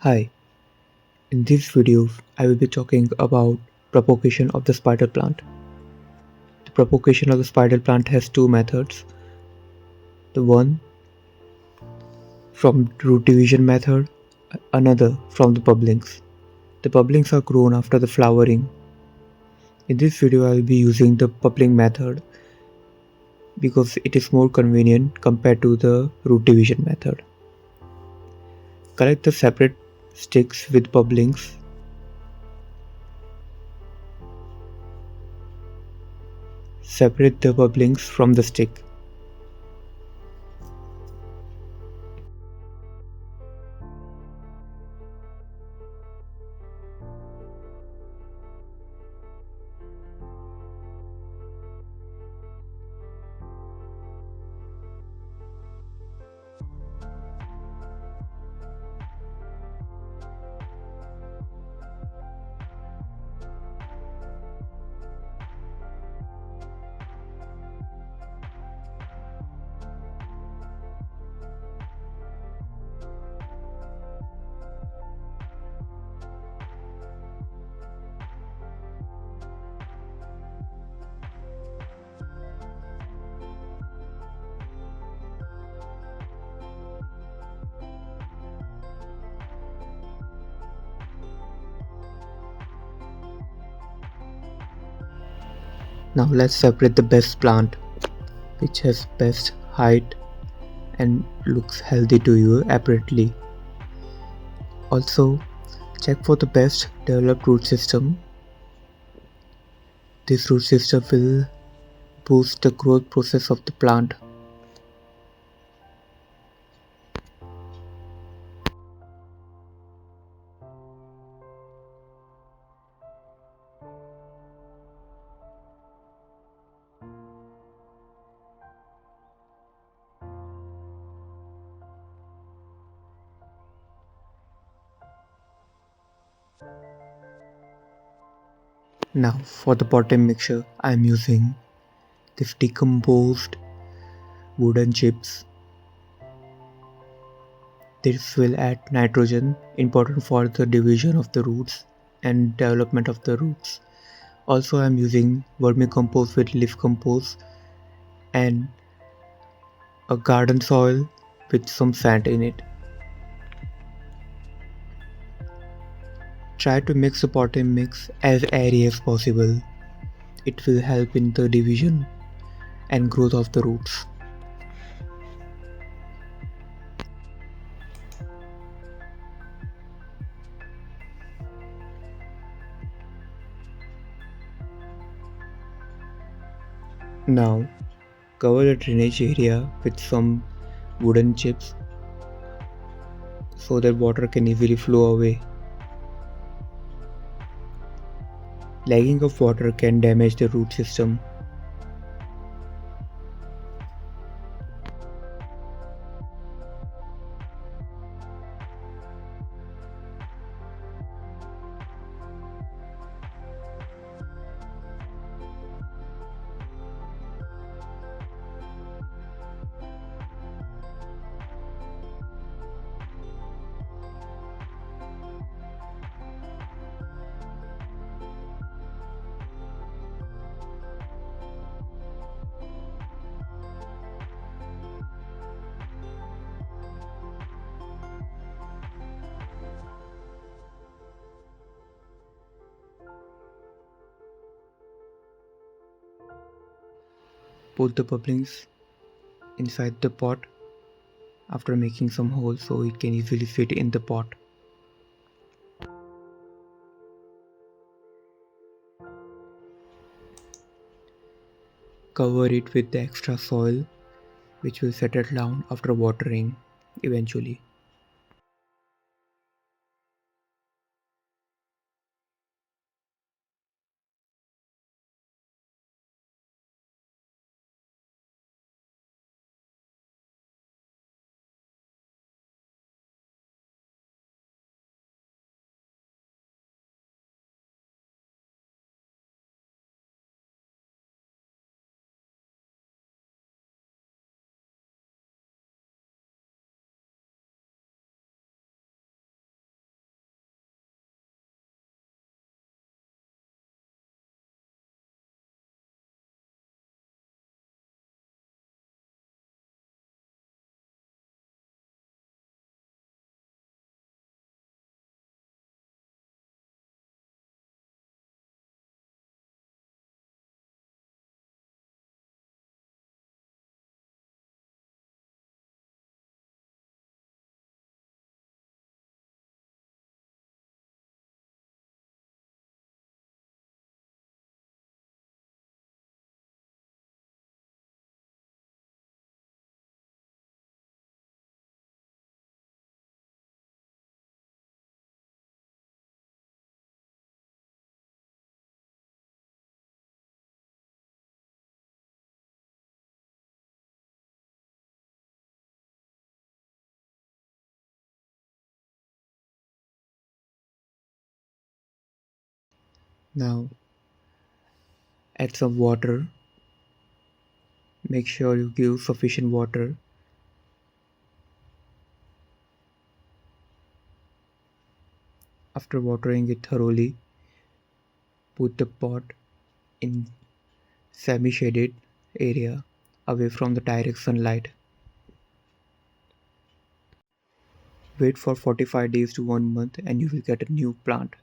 Hi, in this video I will be talking about propagation of the spider plant. The propagation of the spider plant has two methods. The one from root division method, another from the publings. The publings are grown after the flowering. In this video I will be using the publing method because it is more convenient compared to the root division method. Collect the separate sticks with publings. Separate the publings from the stick. Now let's separate the best plant which has best height and looks healthy to you apparently. Also, check for the best developed root system. This root system will boost the growth process of the plant. Now for the potting mixture I am using this decomposed wooden chips. This will add nitrogen, important for the division of the roots and development of the roots. Also I am using vermicompost with leaf compost and a garden soil with some sand in it. Try to mix the potting mix as airy as possible. It will help in the division and growth of the roots. Now cover the drainage area with some wooden chips so that water can easily flow away. Lagging of water can damage the root system. Put the bubblings inside the pot after making some holes so it can easily fit in the pot. Cover it with the extra soil which will settle down after watering eventually. Now add some water. Make sure you give sufficient water. After watering it thoroughly, put the pot in semi-shaded area away from the direct sunlight. Wait for 45 days to 1 month and you will get a new plant.